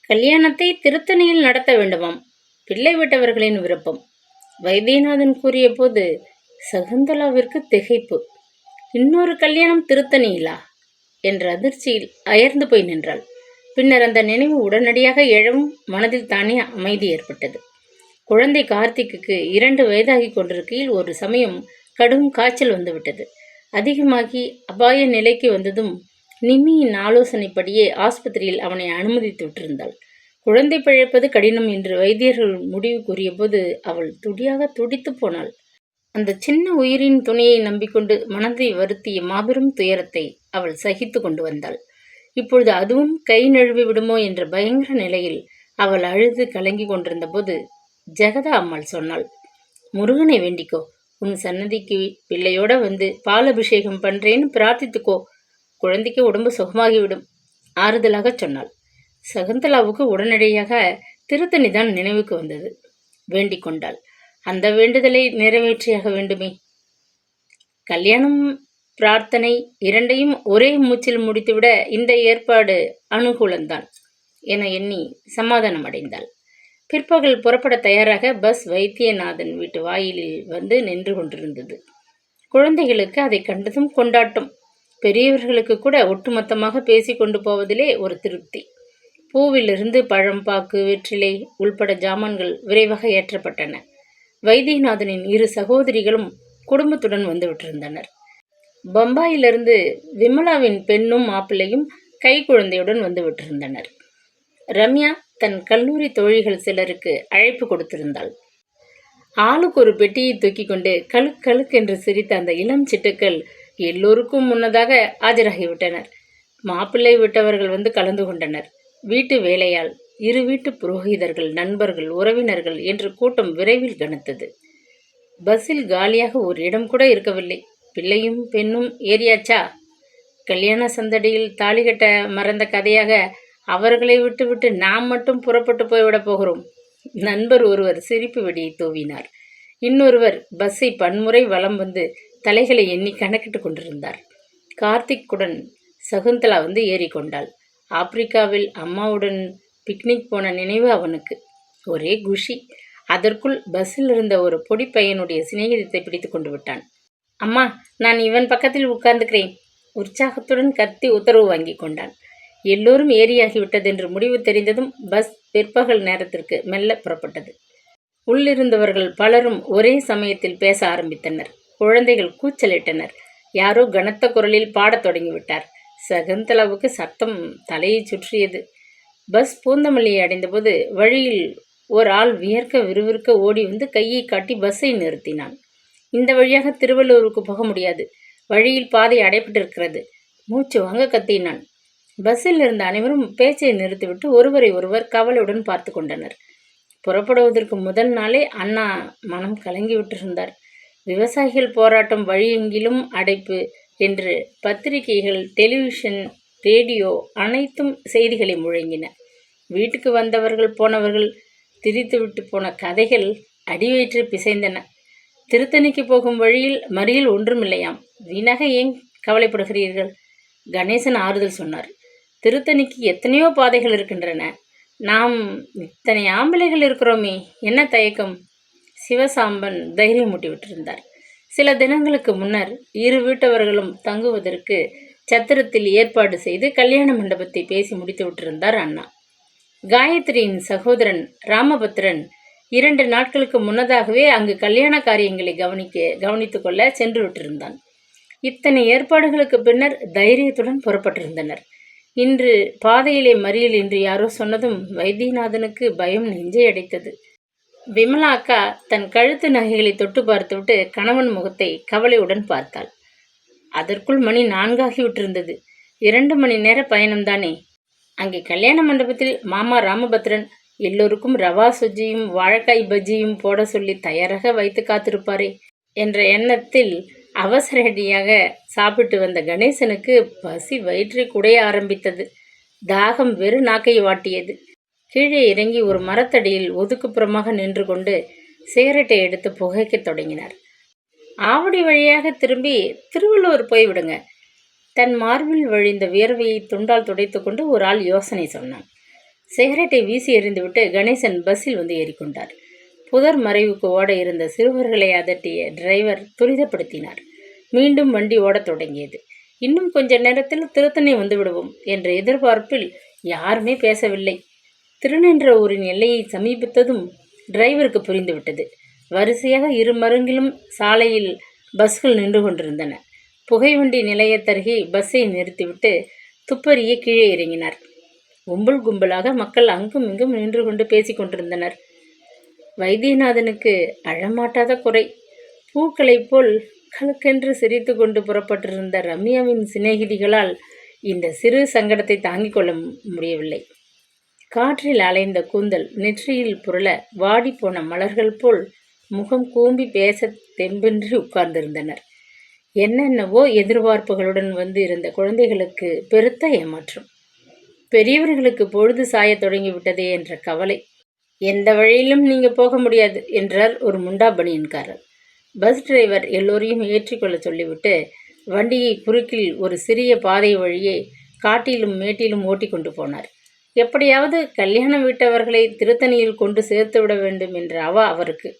கல்யாணத்தை திருத்தணியில் நடத்த வேண்டுமாம். பிள்ளை விட்டவர்களின் விருப்பம். வைத்தியநாதன் கூறிய போது சகுந்தலாவிற்கு திகைப்பு. இன்னொரு கல்யாணம் திருத்தணியிலா என்ற அதிர்ச்சியில் அயர்ந்து போய் நின்றாள். பின்னர் அந்த நினைவு உடனடியாக எழவும் மனதில் தானே அமைதி ஏற்பட்டது. குழந்தை கார்த்திக்கு 2 வயதாகி கொண்டிருக்கையில் ஒரு சமயம் கடும் காய்ச்சல் வந்துவிட்டது. அதிகமாகி அபாய நிலைக்கு வந்ததும் நிம்மியின் ஆலோசனைப்படியே ஆஸ்பத்திரியில் அவனை அனுமதித்து விட்டிருந்தாள். குழந்தை பிழைப்பது கடினம் என்று வைத்தியர்கள் முடிவு கூறியபோது அவள் துடியாக துடித்து போனாள். அந்த சின்ன உயிரின் துணையை நம்பிக்கொண்டு மனதை வருத்திய மாபெரும் துயரத்தை அவள் சகித்து கொண்டு வந்தாள். இப்பொழுது அதுவும் கை நழுவி விடுமோ என்ற பயங்கர நிலையில் அவள் அழுது கலங்கி கொண்டிருந்த போது ஜெகதா அம்மாள் சொன்னாள், முருகனை வேண்டிக்கோ, உன் சன்னதிக்கு பிள்ளையோட வந்து பால் அபிஷேகம் பண்றேன்னு பிரார்த்தித்துக்கோ, குழந்தைக்கு உடம்பு சுகமாகிவிடும் ஆறுதலாக சொன்னாள். சகுந்தலாவுக்கு உடனடியாக திருத்தணிதான் நினைவுக்கு வந்தது. வேண்டிக் கொண்டாள். அந்த வேண்டுதலை நிறைவேற்றியாக வேண்டுமே. கல்யாணம் பிரார்த்தனை இரண்டையும் ஒரே மூச்சில் முடித்துவிட இந்த ஏற்பாடு அனுகூலம்தான் என எண்ணி சமாதானம் அடைந்தாள். பிற்பகல் புறப்பட தயாராக பஸ் வைத்தியநாதன் வீட்டு வாயிலில் வந்து நின்று கொண்டிருந்தது. குழந்தைகளுக்கு அதை கண்டதும் கொண்டாட்டம். பெரியவர்களுக்கு கூட ஒட்டுமொத்தமாக பேசி கொண்டு போவதிலே ஒரு திருப்தி. பூவிலிருந்து பழம், பாக்கு, வெற்றிலை உள்பட ஜாமான்கள் விரைவாக ஏற்றப்பட்டன. வைத்தியநாதனின் 2 சகோதரிகளும் குடும்பத்துடன் வந்து விட்டிருந்தனர். பம்பாயிலிருந்து விமலாவின் பெண்ணும் மாப்பிள்ளையும் கை குழந்தையுடன் வந்து விட்டிருந்தனர். ரம்யா தன் கல்லூரி தோழிகள் சிலருக்கு அழைப்பு கொடுத்திருந்தாள். ஆளுக்கு ஒரு பெட்டியை தூக்கி கொண்டு கழுக் கழுக் என்று சிரித்த அந்த இளம் சிட்டுக்கள் எல்லோருக்கும் முன்னதாக ஆஜராகிவிட்டனர். மாப்பிள்ளை விட்டவர்கள் வந்து கலந்து கொண்டனர். வீட்டு வேலையால், 2 வீட்டு புரோகிதர்கள், நண்பர்கள், உறவினர்கள் என்று கூட்டம் விரைவில் கனத்தது. பஸ்ஸில் காலியாக ஒரு இடம் கூட இருக்கவில்லை. பிள்ளையும் பெண்ணும் ஏறியாச்சா? கல்யாண சந்தடியில் தாலி கட்ட மறந்த கதையாக அவர்களை விட்டுவிட்டு நாம் மட்டும் புறப்பட்டு போய்விடப் போகிறோம். நண்பர் ஒருவர் சிரிப்பு வெடியை தூவினார். இன்னொருவர் பஸ்ஸை பன்முறை வலம் வந்து தலைகளை எண்ணி கணக்கிட்டு கொண்டிருந்தார். கார்த்திக்குடன் சகுந்தலா வந்து ஏறிக்கொண்டாள். ஆப்பிரிக்காவில் அம்மாவுடன் பிக்னிக் போன நினைவு அவனுக்கு. ஒரே குஷி. அதற்குள் பஸ்ஸில் இருந்த ஒரு பொடி பையனுடைய சிநேகிதத்தை பிடித்து கொண்டு விட்டான். அம்மா, நான் இவன் பக்கத்தில் உட்கார்ந்துக்கிறேன். உற்சாகத்துடன் கத்தி உத்தரவு வாங்கி கொண்டான். எல்லோரும் ஏறியாகிவிட்டதென்று முடிவு தெரிந்ததும் பஸ் பிற்பகல் நேரத்திற்கு மெல்ல புறப்பட்டது. உள்ளிருந்தவர்கள் பலரும் ஒரே சமயத்தில் பேச ஆரம்பித்தனர். குழந்தைகள் கூச்சலிட்டனர். யாரோ கனத்த குரலில் பாடத் தொடங்கிவிட்டார். சகுந்தலாவுக்கு சத்தம் தலையை சுற்றியது. பஸ் பூந்தமல்லியை அடைந்தபோது வழியில் ஒரு ஆள் வியர்க்க விறுவிறுக்க ஓடி வந்து கையை காட்டி பஸ்ஸை நிறுத்தினான். இந்த வழியாக திருவள்ளூருக்கு போக முடியாது. வழியில் பாதை அடைப்பட்டிருக்கிறது. மூச்சு வாங்க கத்தினான். பஸ்ஸில் இருந்த அனைவரும் பேச்சை நிறுத்திவிட்டு ஒருவரை ஒருவர் கவலையுடன் பார்த்து கொண்டனர். புறப்படுவதற்கு முதல் நாளே அண்ணா மனம் கலங்கிவிட்டிருந்தார். விவசாயிகள் போராட்டம், வழியெங்கிலும் அடைப்பு என்று பத்திரிகைகள், டெலிவிஷன், ரேடியோ அனைத்தும் செய்திகளை முழங்கின. வீட்டுக்கு வந்தவர்கள் போனவர்கள் திரித்துவிட்டு போன கதைகள் அடிவயிற்று பிசைந்தன. திருத்தணிக்கு போகும் வழியில் மறியல் ஒன்றுமில்லையாம். வீணாக ஏன் கவலைப்படுகிறீர்கள்? கணேசன் ஆறுதல் சொன்னார். திருத்தணிக்கு எத்தனையோ பாதைகள் இருக்கின்றன. நாம் இத்தனை ஆம்பளைகள் இருக்கிறோமே, என்ன தயக்கம்? சிவசாம்பன் தைரியமூட்டி விட்டிருந்தார். சில தினங்களுக்கு முன்னர் 2 வீட்டவர்களும் தங்குவதற்கு சத்திரத்தில் ஏற்பாடு செய்து கல்யாண மண்டபத்தை பேசி முடித்து விட்டிருந்தார் அண்ணா. காயத்ரியின் சகோதரன் ராமபத்ரன் 2 நாட்களுக்கு முன்னதாகவே அங்கு கல்யாண காரியங்களை கவனித்து கொள்ள சென்று விட்டிருந்தான். இத்தனை ஏற்பாடுகளுக்கு பின்னர் தைரியத்துடன் புறப்பட்டிருந்தனர். இன்று பாதையிலே மறியல் என்று யாரோ சொன்னதும் வைத்தியநாதனுக்கு பயம் நெஞ்சை அடைத்தது. விமலா அக்கா தன் கழுத்து நகைகளை தொட்டு பார்த்துவிட்டு கணவன் முகத்தை கவலையுடன் பார்த்தாள். அதற்குள் மணி 4 ஆகிவிட்டிருந்தது. 2 மணி நேர பயணம்தானே. அங்கே கல்யாண மண்டபத்தில் மாமா ராமபத்ரன் எல்லோருக்கும் ரவா சுஜியும் வாழைக்காய் பஜ்ஜியும் போட சொல்லி தயாராக வைத்து காத்திருப்பாரே என்ற எண்ணத்தில் அவசரடியாக சாப்பிட்டு வந்த கணேசனுக்கு பசி வயிற்றை குடைய ஆரம்பித்தது. தாகம் வெறு நாக்கை வாட்டியது. கீழே இறங்கி ஒரு மரத்தடியில் ஒதுக்குப்புறமாக நின்று கொண்டு சிகரெட்டை எடுத்து புகைக்கத் தொடங்கினார். ஆவடி வழியாக திரும்பி திருவள்ளூர் போய்விடுங்க. தன் மார்பில் வழிந்த வியர்வையை துண்டால் துடைத்து கொண்டு ஒரு ஆள் யோசனை சொன்னான். சிகரெட்டை வீசி எறிந்துவிட்டு கணேசன் பஸ்ஸில் வந்து ஏறிக்கொண்டார். புதர் மறைவுக்கு ஓட இருந்த சிறுவர்களை அதட்டிய டிரைவர் துரிதப்படுத்தினார். மீண்டும் வண்டி ஓடத் தொடங்கியது. இன்னும் கொஞ்ச நேரத்தில் திருத்தணி வந்து விடுவோம் என்ற எதிர்பார்ப்பில் யாருமே பேசவில்லை. திருநின்றவூரின் எல்லையை சமீபித்ததும் டிரைவருக்கு புரிந்துவிட்டது. வரிசையாக இரு மருங்கிலும் சாலையில் பஸ்கள் நின்று கொண்டிருந்தன. புகைவண்டி நிலையத்தருகே பஸ்ஸை நிறுத்திவிட்டு துப்பறிய கீழே இறங்கினார். கும்பல் கும்பலாக மக்கள் அங்கும் இங்கும் நின்று கொண்டு பேசிக் கொண்டிருந்தனர். வைத்தியநாதனுக்கு அழமாட்டாத குறை. பூக்களைப் போல் கலக்கென்று சிரித்து கொண்டு புறப்பட்டிருந்த ரம்யாவின் சிநேகிதிகளால் இந்த சிறு சங்கடத்தை தாங்கிக் கொள்ள முடியவில்லை. காற்றில் அலைந்த கூந்தல் நெற்றியில் புரள வாடிப்போன மலர்கள் போல் முகம் கூம்பி பேச தெம்பின்றி உட்கார்ந்திருந்தனர். என்னென்னவோ எதிர்பார்ப்புகளுடன் வந்து இருந்த குழந்தைகளுக்கு பெருத்த ஏமாற்றம். பெரியவர்களுக்கு பொழுது சாயத் தொடங்கிவிட்டதே என்ற கவலை. எந்த வழியிலும் நீங்க போக முடியாது என்றார் ஒரு முண்டா பனியன்காரர். பஸ் டிரைவர் எல்லோரையும் ஏற்றிக்கொள்ள சொல்லிவிட்டு வண்டியை குறுக்கில் ஒரு சிறிய பாதை வழியே காட்டிலும் மேட்டிலும் ஓட்டி கொண்டு போனார். எப்படியாவது கல்யாண வீட்டவர்களை திருத்தணியில் கொண்டு சேர்த்து விட வேண்டும் என்ற அவா அவருக்கு.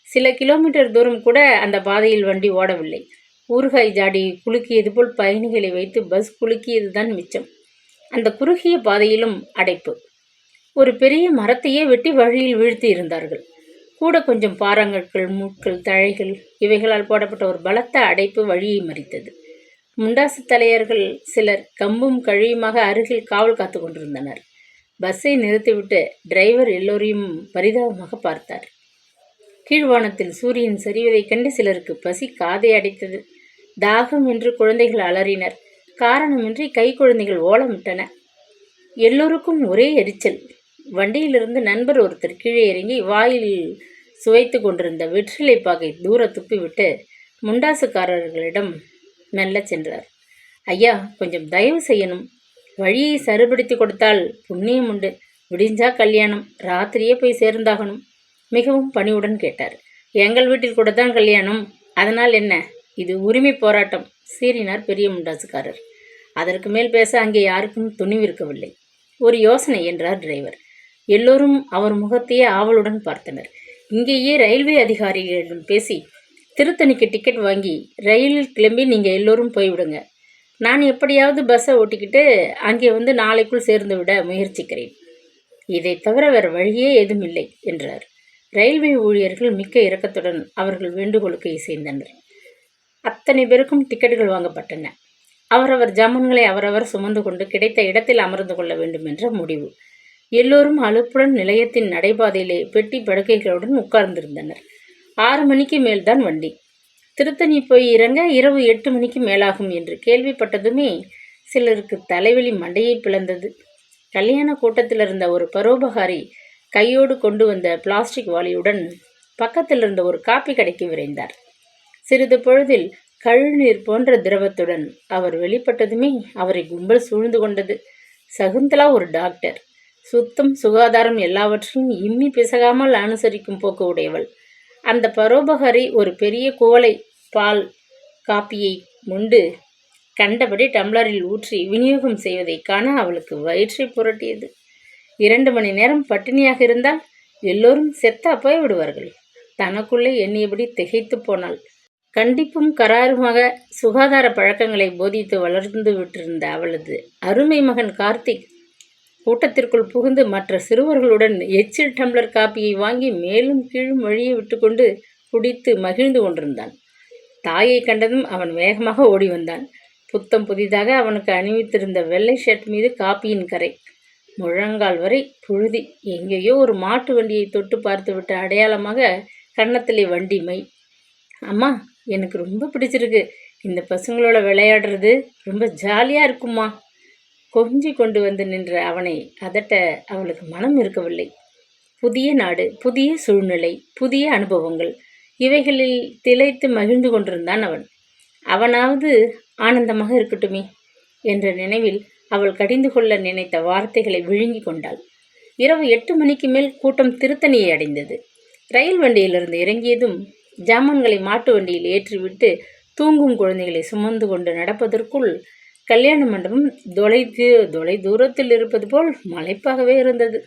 சில கிலோமீட்டர் தூரம் கூட அந்த பாதையில் வண்டி ஓடவில்லை. ஊறுகாய் ஜாடியை குலுக்கியது போல் பயணிகளை வைத்து பஸ் குலுக்கியதுதான் மிச்சம். அந்த குறுகிய பாதையிலும் அடைப்பு. ஒரு பெரிய மரத்தையே வெட்டி வழியில் வீழ்த்தி இருந்தார்கள். கூட கொஞ்சம் பாறாங்கற்கள், முட்கள், தழைகள் இவைகளால் போடப்பட்ட ஒரு பலத்த அடைப்பு வழியை மறித்தது. முண்டாசு தலையர்கள் சிலர் கம்பும் கழியுமாக அருகில் காவல் காத்து கொண்டிருந்தனர். பஸ்ஸை நிறுத்திவிட்டு டிரைவர் எல்லோரையும் பரிதாபமாக பார்த்தார். கீழ்வானத்தில் சூரியன் சரிவதைக் கண்டு சிலருக்கு பசி காதை அடைத்தது. தாகம் என்று குழந்தைகள் அலறினர். காரணமின்றி கை குழந்தைகள் ஓலமிட்டன. எல்லோருக்கும் ஒரே எரிச்சல். வண்டியிலிருந்து நண்பர் ஒருத்தர் கீழே இறங்கி வாயில் சுவைத்து கொண்டிருந்த வெற்றிலை பாகை தூர துப்பிவிட்டு முண்டாசுக்காரர்களிடம் மெல்ல சென்றார். ஐயா, கொஞ்சம் தயவு செய்யணும். வழியை சரிபடுத்தி கொடுத்தால் புண்ணியம் உண்டு. விடிஞ்சா கல்யாணம், ராத்திரியே போய் சேர்ந்தாகணும். மிகவும் பணிவுடன் கேட்டார். எங்கள் வீட்டில் கூட தான் கல்யாணம், அதனால் என்ன? இது உரிமை போராட்டம், சீறினார் பெரிய முண்டாசுக்காரர். அதற்கு மேல் பேச அங்கே யாருக்கும் துணிவிருக்கவில்லை. ஒரு யோசனை என்றார் டிரைவர். எல்லோரும் அவர் முகத்தையே ஆவலுடன் பார்த்தனர். இங்கேயே ரயில்வே அதிகாரிகளிடம் பேசி திருத்தணிக்கு டிக்கெட் வாங்கி ரயிலில் கிளம்பி நீங்கள் எல்லோரும் போய்விடுங்க. நான் எப்படியாவது பஸ்ஸை ஓட்டிக்கிட்டு அங்கே வந்து நாளைக்குள் சேர்ந்து விட முயற்சிக்கிறேன். இதை தவிர வேறு வழியே ஏதும் இல்லை என்றார். ரயில்வே ஊழியர்கள் மிக்க இரக்கத்துடன் அவர்கள் வேண்டுகோளுக்கு இசைந்தனர். அத்தனை பேருக்கும் டிக்கெட்டுகள் வாங்கப்பட்டன. அவரவர் ஜாமான்களை அவரவர் சுமந்து கொண்டு கிடைத்த இடத்தில் அமர்ந்து கொள்ள வேண்டும் என்ற முடிவு. எல்லோரும் அலுப்புடன் நிலையத்தின் நடைபாதையிலே பெட்டி படுக்கைகளுடன் உட்கார்ந்திருந்தனர். 6 மணிக்கு மேல்தான் வண்டி. திருத்தணி போய் இறங்க இரவு 8 மணிக்கு மேலாகும் என்று கேள்விப்பட்டதுமே சிலருக்கு தலைவலி மண்டையை பிளந்தது. கல்யாண கூட்டத்தில் இருந்த ஒரு பரோபகாரி கையோடு கொண்டு வந்த பிளாஸ்டிக் வாளியுடன் பக்கத்தில் இருந்த ஒரு காப்பி கடைக்கு விரைந்தார். சிறிது பொழுதில் கழுநீர் போன்ற திரவத்துடன் அவர் வெளிப்பட்டதுமே அவரை கும்பல் சூழ்ந்து கொண்டது. சகுந்தலா ஒரு டாக்டர். சுத்தம் சுகாதாரம் எல்லாவற்றையும் இம்மி பிசகாமல் அனுசரிக்கும் போக்கு உடையவள். அந்த பரோபகாரி ஒரு பெரிய குவளை பால் காப்பியை முண்டு கண்டபடி டம்ளரில் ஊற்றி விநியோகம் செய்வதை காண அவளுக்கு வயிற்றை புரட்டியது. 2 மணி நேரம் பட்டினியாக இருந்தால் எல்லோரும் செத்தா போய் விடுவார்கள். தனக்குள்ளே எண்ணியபடி திகைத்து போனாள். கண்டிப்பும் கராருமாக சுகாதார பழக்கங்களை போதித்து வளர்ந்து விட்டிருந்த அவளது அருமை மகன் கார்த்திக் கூட்டத்திற்குள் புகுந்து மற்ற சிறுவர்களுடன் எச்சில் டம்ளர் காப்பியை வாங்கி மேலும் கீழும் வழியை விட்டுக்கொண்டு குடித்து மகிழ்ந்து கொண்டிருந்தான். தாயை கண்டதும் அவன் வேகமாக ஓடி வந்தான். புத்தம் புதிதாக அவனுக்கு அணிவித்திருந்த வெள்ளை ஷர்ட் மீது காப்பியின் கரை. முழங்கால் வரை புழுதி. எங்கேயோ ஒரு மாட்டு வண்டியை தொட்டு பார்த்துவிட்ட அடையாளமாக கன்னத்திலே வண்டி மை. அம்மா, எனக்கு ரொம்ப பிடிச்சிருக்கு. இந்த பசங்களோட விளையாடுறது ரொம்ப ஜாலியாக இருக்குமா. கொஞ்சி கொண்டு வந்து நின்ற அவனை அதட்ட அவளுக்கு மனம் இருக்கவில்லை. புதிய நாடு, புதிய சூழ்நிலை, புதிய அனுபவங்கள் இவைகளில் திளைத்து மகிழ்ந்து கொண்டிருந்தான் அவன். அவனாவது ஆனந்தமாக இருக்கட்டுமே என்ற நினைவில் அவள் கடிந்து கொள்ள நினைத்த வார்த்தைகளை விழுங்கி கொண்டாள். இரவு 8 மணிக்கு மேல் கூட்டம் திருத்தணியை அடைந்தது. ரயில் வண்டியிலிருந்து இறங்கியதும் ஜாமான்களை மாட்டு வண்டியில் ஏற்றிவிட்டு தூங்கும் குழந்தைகளை சுமந்து கொண்டு நடப்பதற்குள் கல்யாண மண்டபம் தொலை தூரத்தில் இருப்பது போல் மலைப்பாகவே இருந்தது.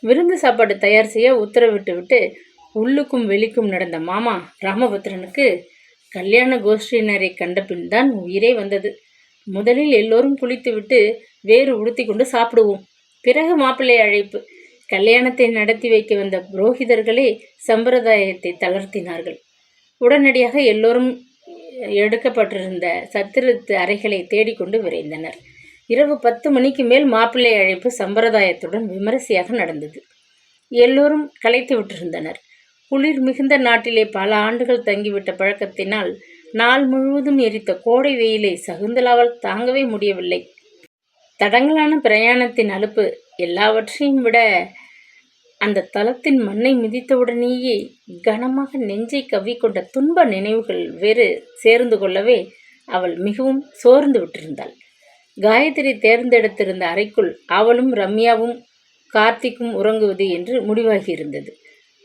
விருந்து சாப்பாடு தயார் செய்ய உத்தரவிட்டு விட்டு உள்ளுக்கும் வெளிக்கும் நடந்த மாமா ராமபத்ரனுக்கு கல்யாண கோஷ்டியினரை கண்ட பின் தான் உயிரே வந்தது. முதலில் எல்லோரும் குளித்துவிட்டு வேறு உடுத்தி கொண்டு சாப்பிடுவோம், பிறகு மாப்பிள்ளை அழைப்பு. கல்யாணத்தை நடத்தி வைக்க வந்த புரோகிதர்களே சம்பிரதாயத்தை தளர்த்தினார்கள். உடனடியாக எல்லோரும் எடுக்கப்பட்டிருந்த சத்திரத்து அறைகளை தேடிக்கொண்டு விரைந்தனர். இரவு 10 மணிக்கு மேல் மாப்பிள்ளை அழைப்பு சம்பிரதாயத்துடன் விமரிசையாக நடந்தது. எல்லோரும் களைத்து விட்டிருந்தனர். குளிர் மிகுந்த நாட்டிலே பல ஆண்டுகள் தங்கிவிட்ட பழக்கத்தினால் நாள் முழுவதும் எரித்த கோடை வெயிலை சகுந்தலாவால் தாங்கவே முடியவில்லை. தடங்கலான பிரயாணத்தின் அலுப்பு எல்லாவற்றையும் விட அந்த தலத்தின் மண்ணை மிதித்தவுடனேயே கனமாக நெஞ்சை கவ்விக்கொண்ட துன்ப நினைவுகள் வேறு சேர்ந்து கொள்ளவே அவள் மிகவும் சோர்ந்து விட்டிருந்தாள். காயத்ரி தேர்ந்தெடுத்திருந்த அறைக்குள் அவளும் ரம்யாவும் கார்த்திக்கும் உறங்குவது என்று முடிவாகியிருந்தது.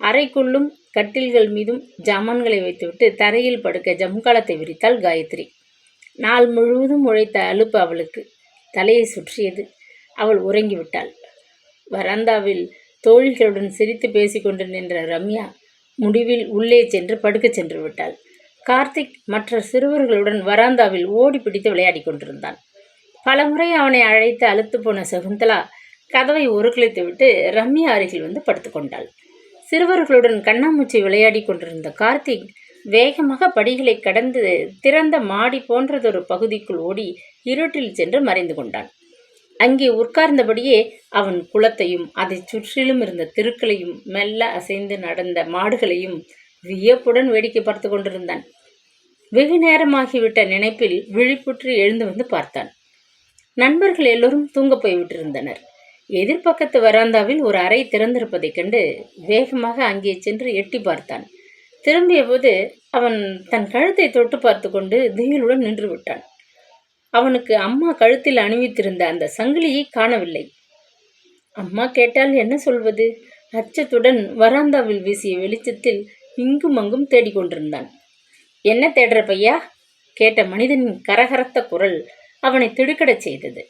அறைக்குள்ளும் கட்டில்கள் மீதும் ஜாமான்களை வைத்துவிட்டு தரையில் படுக்க ஜம்காலத்தை விரித்தாள் காயத்ரி. நாள் முழுவதும் உழைத்த அலுப்பு அவளுக்கு தலையை சுற்றியது. அவள் உறங்கிவிட்டாள். வராந்தாவில் தோழிகளுடன் சிரித்து பேசிக்கொண்டு நின்ற ரம்யா முடிவில் உள்ளே சென்று படுக்கச் சென்று விட்டாள். கார்த்திக் மற்ற சிறுவர்களுடன் வராந்தாவில் ஓடி பிடித்து விளையாடி கொண்டிருந்தான். பலமுறை அவனை அழைத்து அலுத்து போன சகுந்தலா கதவை உருக்கிழித்துவிட்டு ரம்யா அருகில் வந்து படுத்துக்கொண்டாள். சிறுவர்களுடன் கண்ணாமூச்சி விளையாடி கொண்டிருந்த கார்த்திக் வேகமாக படிகளை கடந்து திறந்த மாடி போன்றதொரு பகுதிக்குள் ஓடி இருட்டில் சென்று மறைந்து கொண்டான். அங்கே உட்கார்ந்தபடியே அவன் குளத்தையும் அதை சுற்றிலும் இருந்த தெருக்களையும் மெல்ல அசைந்து நடந்த மாடுகளையும் வியப்புடன் வேடிக்கை பார்த்து கொண்டிருந்தான். வெகு நேரமாகிவிட்ட நினைப்பில் விழிப்புற்று எழுந்து வந்து பார்த்தான். நண்பர்கள் எல்லோரும் தூங்க போய்விட்டிருந்தனர். எதிர்பக்கத்து வராந்தாவில் ஒரு அறை திறந்திருப்பதைக் கண்டு வேகமாக அங்கே சென்று எட்டி பார்த்தான். திரும்பிய போது அவன் தன் கழுத்தை தொட்டு பார்த்து கொண்டு திகிலுடன் நின்று விட்டான். அவனுக்கு அம்மா கழுத்தில் அணிவித்திருந்த அந்த சங்கிலியை காணவில்லை. அம்மா கேட்டால் என்ன சொல்வது? அச்சத்துடன் வராந்தாவில் வீசிய வெளிச்சத்தில் இங்கும் அங்கும் தேடிக்கொண்டிருந்தான். என்ன தேடுற பையா? கேட்ட மனிதனின் கரகரத்த குரல் அவனை திடுக்கிடச் செய்தது.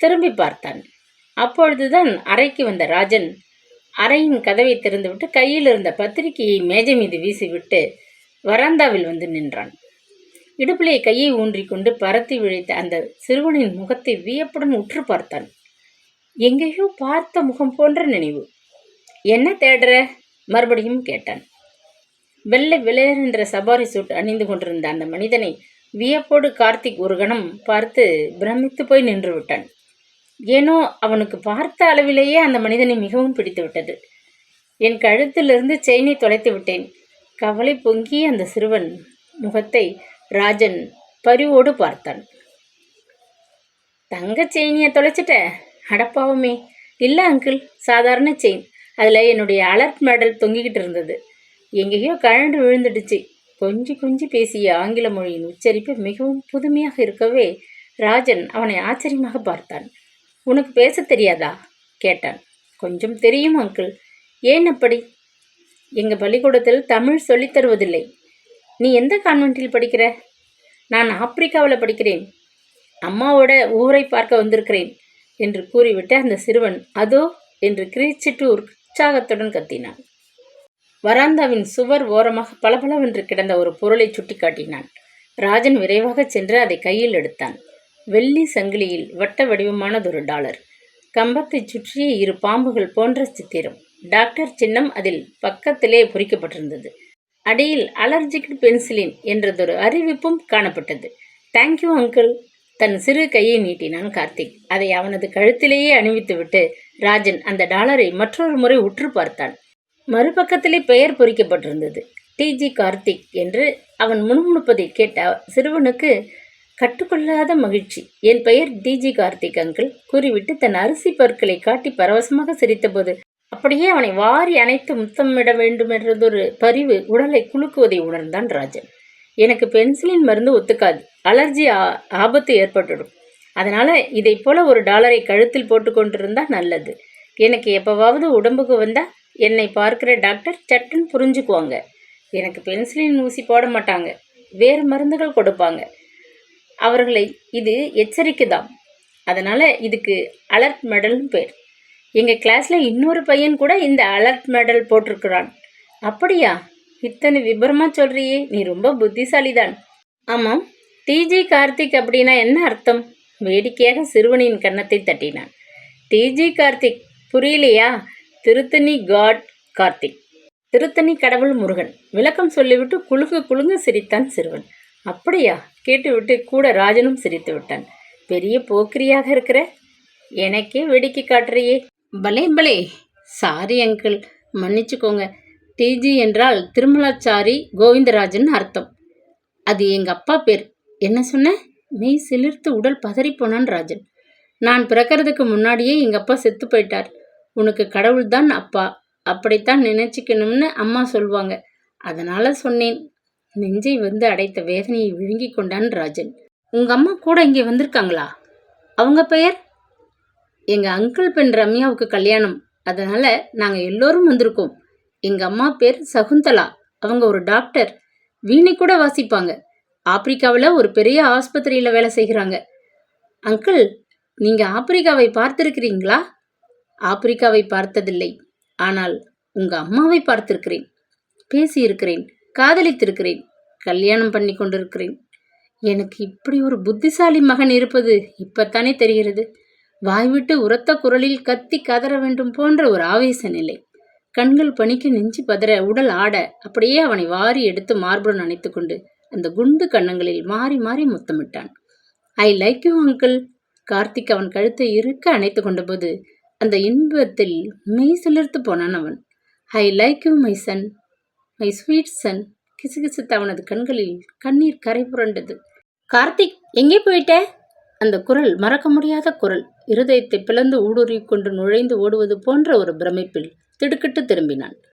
திரும்பி பார்த்தான். அப்பொழுதுதான் அறைக்கு வந்த ராஜன் அறையின் கதவை திறந்துவிட்டு கையில் இருந்த பத்திரிகையை மேஜை மீது வீசிவிட்டு வராந்தாவில் வந்து நின்றான். இடுப்பிலே கையை ஊன்றிக்கொண்டு பரத்தி விழித்த அந்த சிறுவனின் முகத்தை வியப்புடன் உற்று பார்த்தான். எங்கேயோ பார்த்த முகம் போன்ற நினைவு. என்ன தேடுற? மறுபடியும் கேட்டான். வெள்ளை விளையரென்ற சபாரி சூட் அணிந்து கொண்டிருந்த அந்த மனிதனை வியப்போடு கார்த்திக் ஒரு கணம் பார்த்து பிரமித்து போய் நின்று விட்டான். ஏனோ அவனுக்கு பார்த்த அளவிலேயே அந்த மனிதனை மிகவும் பிடித்து விட்டது. என் கழுத்திலிருந்து செயினை தொலைத்து விட்டேன். கவலை பொங்கிய அந்த சிறுவன் முகத்தை ராஜன் பரிவோடு பார்த்தான். தங்க செயினியை தொலைச்சிட்ட? அடப்பாவமே. இல்லை அங்கிள், சாதாரண செயின். அதில் என்னுடைய அலர்ட் மெடல் தொங்கிக்கிட்டு இருந்தது. எங்கேயோ கழண்டு விழுந்துடுச்சு. கொஞ்சி கொஞ்சி பேசிய ஆங்கில மொழியின் உச்சரிப்பு மிகவும் புதுமையாக இருக்கவே ராஜன் அவனை ஆச்சரியமாக பார்த்தான். உனக்கு பேச தெரியாதா? கேட்டான். கொஞ்சம் தெரியும் அங்கிள். ஏன் அப்படி? எங்கள் பள்ளிக்கூடத்தில் தமிழ் சொல்லித் தருவதில்லை. நீ எந்த கான்வென்ட்டில் படிக்கிற? நான் ஆப்பிரிக்காவில் படிக்கிறேன். அம்மாவோட ஊரை பார்க்க வந்திருக்கிறேன் என்று கூறிவிட்டு அந்த சிறுவன் அதோ என்று கிரீச்சிட்டு உற்சாகத்துடன் கத்தினான். வராந்தாவின் சுவர் ஓரமாக பளபளவென்று கிடந்த ஒரு பொருளை சுட்டி காட்டினான். ராஜன் விரைவாக சென்று அதை கையில் எடுத்தான். வெள்ளி சங்கிலியில் வட்ட வடிவமானதொரு டாலர், கம்பத்தை சுற்றிய 2 பாம்புகள் போன்ற சித்திரம், டாக்டர் சின்னம் அதில் பக்கத்திலே பொறிக்கப்பட்டிருந்தது. அடியில் அலர்ஜிக் பென்சிலின் என்றதொரு அறிவிப்பும் காணப்பட்டது. Thank you uncle. தன் சிறு கையை நீட்டினான் கார்த்திக். அதை அவனது கழுத்திலேயே அணிவித்துவிட்டு ராஜன் அந்த டாலரை மற்றொரு முறை உற்று பார்த்தான். மறுபக்கத்திலே பெயர் பொறிக்கப்பட்டிருந்தது. டிஜி கார்த்திக் என்று. அவன் முணுமுணுப்பதை கேட்ட சிறுவனுக்கு கட்டுக்கொள்ளாத மகிழ்ச்சி. என் பெயர் டிஜி கார்த்திக் அங்கிள் கூறிவிட்டு தன் அரிசி பற்களை காட்டி பரவசமாக சிரித்தபோது அப்படியே அவனை வாரி அணைத்து முத்தமிட வேண்டும் என்றதொரு பரிவு உடலை குலுக்குவதை உணர்ந்தான் ராஜன். எனக்கு பென்சிலின் மருந்து ஒத்துக்காது. அலர்ஜி ஆபத்து ஏற்பட்டுடும். அதனால் இதை போல ஒரு டாலரை கழுத்தில் போட்டு கொண்டிருந்தா நல்லது. எனக்கு எப்போவாவது உடம்புக்கு வந்தால் என்னை பார்க்குற டாக்டர் சட்டுன்னு புரிஞ்சுக்குவாங்க. எனக்கு பென்சிலின் ஊசி போட மாட்டாங்க, வேறு மருந்துகள் கொடுப்பாங்க. அவர்களை இது எச்சரிக்கைதான். அதனால் இதுக்கு அலர்ட் மெடல்னு பேர். எங்கள் கிளாஸில் இன்னொரு பையன் கூட இந்த அலர்ட் மெடல் போட்டிருக்கிறான். அப்படியா? இத்தனை விபரமாக சொல்கிறியே, நீ ரொம்ப புத்திசாலிதான். ஆமாம், டிஜி கார்த்திக் அப்படின்னா என்ன அர்த்தம்? வேடிக்கையாக சிறுவனின் கன்னத்தை தட்டினான். டிஜி கார்த்திக் புரியலையா? திருத்தணி காட் கார்த்திக், திருத்தணி கடவுள் முருகன். விளக்கம் சொல்லிவிட்டு குலுங்கு சிரித்தான் சிறுவன். அப்படியா? கேட்டுவிட்டு கூட ராஜனும் சிரித்து விட்டான். பெரிய போக்கிரியாக இருக்கிற, எனக்கே வேடிக்கை காட்டுறியே. பலே பலே. சாரி அங்கிள், மன்னிச்சுக்கோங்க. டிஜி என்றால் திருமலாச்சாரி கோவிந்தராஜன் அர்த்தம். அது எங்கள் அப்பா பேர். என்ன சொன்ன? மெய் சிலிர்த்து உடல் பதறிப்போனான் ராஜன். நான் பிறக்கிறதுக்கு முன்னாடியே எங்கள் அப்பா செத்து போயிட்டார். உனக்கு கடவுள்தான் அப்பா, அப்படித்தான் நினைச்சிக்கணும்னு அம்மா சொல்லுவாங்க. அதனால் சொன்னேன். நெஞ்சை வந்து அடைத்த வேதனையை விழுங்கி கொண்டான் ராஜன். உங்கள் அம்மா கூட இங்கே வந்திருக்காங்களா? அவங்க பெயர்? எங்கள் அங்கிள் பெண் ரம்யாவுக்கு கல்யாணம், அதனால் நாங்கள் எல்லோரும் வந்திருக்கோம். எங்கள் அம்மா பேர் சகுந்தலா. அவங்க ஒரு டாக்டர், வீணை கூட வாசிப்பாங்க. ஆப்பிரிக்காவில் ஒரு பெரிய ஆஸ்பத்திரியில் வேலை செய்கிறாங்க. அங்கிள், நீங்கள் ஆப்பிரிக்காவை பார்த்திருக்கிறீங்களா? ஆப்பிரிக்காவை பார்த்ததில்லை, ஆனால் உங்கள் அம்மாவை பார்த்திருக்கிறேன். பேசியிருக்கிறேன், காதலித்திருக்கிறேன், கல்யாணம் பண்ணி கொண்டிருக்கிறேன். எனக்கு இப்படி ஒரு புத்திசாலி மகன் இருப்பது இப்பத்தானே தெரிகிறது. வாய்விட்டு உரத்த குரலில் கத்தி கதற வேண்டும் போன்ற ஒரு ஆவேச நிலை. கண்கள் பனிக்கு நெஞ்சு பதற உடல் ஆட அப்படியே அவனை வாரி எடுத்து மார்புடன் அணைத்து கொண்டு அந்த குண்டு கன்னங்களில் மாறி மாறி முத்தமிட்டான். I like you uncle. Karthik அவன் கழுத்தை இறுக்க அணைத்து கொண்டபோது அந்த இன்பத்தில் மெய் சிலிர்த்து போனான் அவன். I like you my son, my sweet son. கிசுகிசுத்த அவனது கண்களில் கண்ணீர் கரை புரண்டது. கார்த்திக், எங்கே போயிட்ட? அந்த குரல் மறக்க முடியாத குரல். இருதயத்தை பிளந்து ஊடுருவி கொண்டு நுழைந்து ஓடுவது போன்ற ஒரு பிரமிப்பில் திடுக்கிட்டு திரும்பினான்.